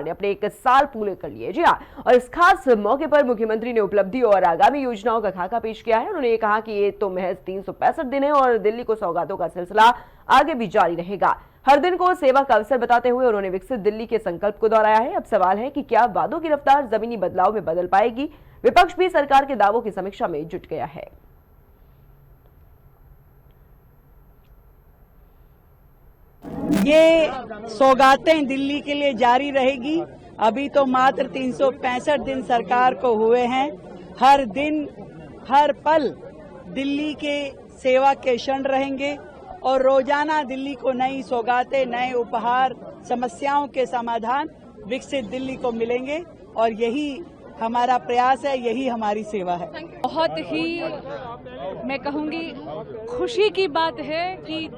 ने अपने 1 साल पूरे कर लिए। जी हाँ, और इस खास मौके पर मुख्यमंत्री ने उपलब्धि और आगामी योजनाओं का खाका पेश किया है। उन्होंने ये कहा कि ये तो महज 365 दिन है और दिल्ली को सौगातों का सिलसिला आगे भी जारी रहेगा। हर दिन को सेवा का अवसर बताते हुए उन्होंने विकसित दिल्ली के संकल्प को दोहराया है। अब सवाल है कि क्या वादों की रफ्तार जमीनी बदलाव में बदल पाएगी। विपक्ष भी सरकार के दावों की समीक्षा में जुट गया है। ये सौगातें दिल्ली के लिए जारी रहेगी। अभी तो मात्र 365 दिन सरकार को हुए हैं। हर दिन हर पल दिल्ली के सेवा के क्षण रहेंगे और रोजाना दिल्ली को नई सौगातें, नए उपहार, समस्याओं के समाधान विकसित दिल्ली को मिलेंगे और यही हमारा प्रयास है, यही हमारी सेवा है। बहुत ही मैं कहूँगी खुशी की बात है कि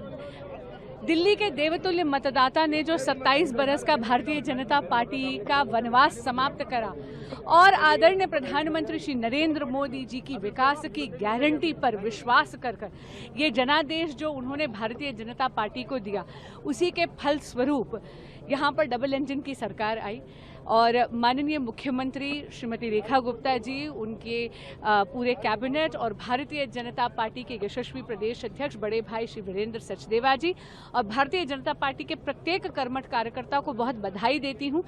दिल्ली के देवतुल्य मतदाता ने जो 27 बरस का भारतीय जनता पार्टी का वनवास समाप्त करा और आदरणीय प्रधानमंत्री श्री नरेंद्र मोदी जी की विकास की गारंटी पर विश्वास कर ये जनादेश जो उन्होंने भारतीय जनता पार्टी को दिया, उसी के फल स्वरूप यहाँ पर डबल इंजन की सरकार आई और माननीय मुख्यमंत्री श्रीमती रेखा गुप्ता जी, उनके पूरे कैबिनेट और भारतीय जनता पार्टी के यशस्वी प्रदेश अध्यक्ष बड़े भाई श्री वीरेंद्र सचदेवा जी और भारतीय जनता पार्टी के प्रत्येक कर्मठ कार्यकर्ता को बहुत बधाई देती हूँ।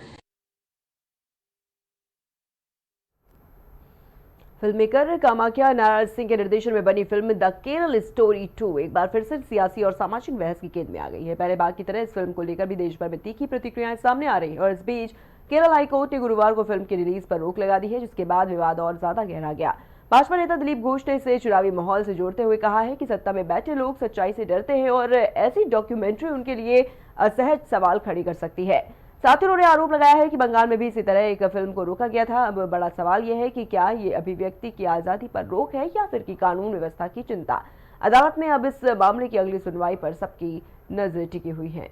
फिल्ममेकर कामाख्या नारायण सिंह के निर्देशन में बनी फिल्म द केरल स्टोरी 2 एक बार फिर से सियासी और सामाजिक बहस की केंद्र में आ गई है। पहले भाग की तरह इस फिल्म को लेकर भी देश भर में तीखी प्रतिक्रियाएं सामने आ रही हैं और इस बीच केरल हाईकोर्ट ने गुरुवार को फिल्म की रिलीज पर रोक लगा दी है, जिसके बाद विवाद और ज्यादा गहरा गया। भाजपा नेता दिलीप घोष ने इसे चुनावी माहौल से जोड़ते हुए कहा है कि सत्ता में बैठे लोग सच्चाई से डरते हैं और ऐसी डॉक्यूमेंट्री उनके लिए असहज सवाल खड़ी कर सकती है। साथ ही उन्होंने आरोप लगाया है कि बंगाल में भी इसी तरह एक फिल्म को रोका गया था। अब बड़ा सवाल यह है कि क्या ये अभिव्यक्ति की आजादी पर रोक है या फिर की कानून व्यवस्था की चिंता। अदालत में अब इस मामले की अगली सुनवाई पर सबकी नजर टिकी हुई है।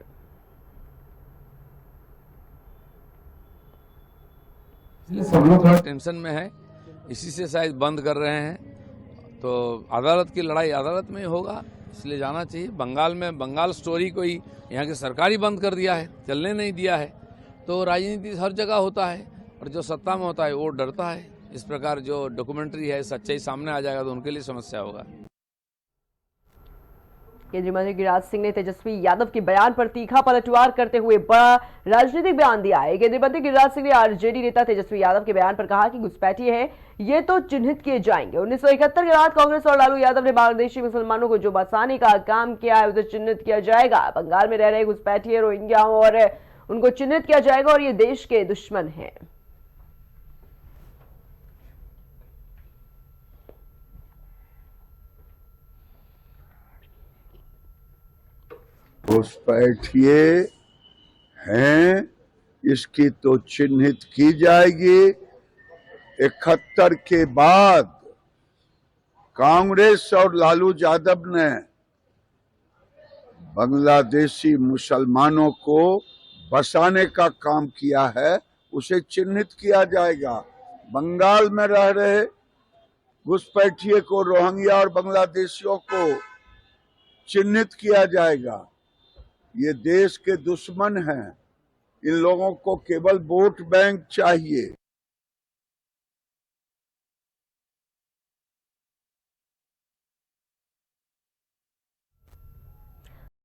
सब लोग थोड़ा टेंशन में है, इसी से शायद बंद कर रहे हैं। तो अदालत की लड़ाई अदालत में होगा, इसलिए जाना चाहिए। बंगाल में बंगाल स्टोरी को ही यहाँ की सरकार ही बंद कर दिया है, चलने नहीं दिया है। तो राजनीति हर जगह होता है और जो सत्ता में होता है वो डरता है। इस प्रकार जो डॉक्यूमेंट्री है सच्चाई सामने आ जाएगा तो उनके लिए समस्या होगा। केंद्रीय मंत्री गिरिराज सिंह ने तेजस्वी यादव के बयान पर तीखा पलटवार करते हुए बड़ा राजनीतिक बयान दिया है। केंद्रीय मंत्री गिरिराज सिंह ने आरजेडी नेता तेजस्वी यादव के बयान पर कहा कि घुसपैठिए हैं, ये तो चिन्हित किए जाएंगे। 1971 के बाद कांग्रेस और लालू यादव ने बांग्लादेशी मुसलमानों को जो बसाने का काम किया है उसे चिन्हित किया जाएगा। बंगाल में रह रहे घुसपैठिए रोहिंग्याओं और उनको चिन्हित किया जाएगा और ये देश के दुश्मन हैं। घुसपैठिए हैं, इसकी तो चिन्हित की जाएगी। 71 के बाद कांग्रेस और लालू यादव ने बांग्लादेशी मुसलमानों को बसाने का काम किया है, उसे चिन्हित किया जाएगा। बंगाल में रह रहे घुसपैठिए को, रोहिंग्या और बांग्लादेशियों को चिन्हित किया जाएगा। ये देश के दुश्मन हैं। इन लोगों को केवल वोट बैंक चाहिए।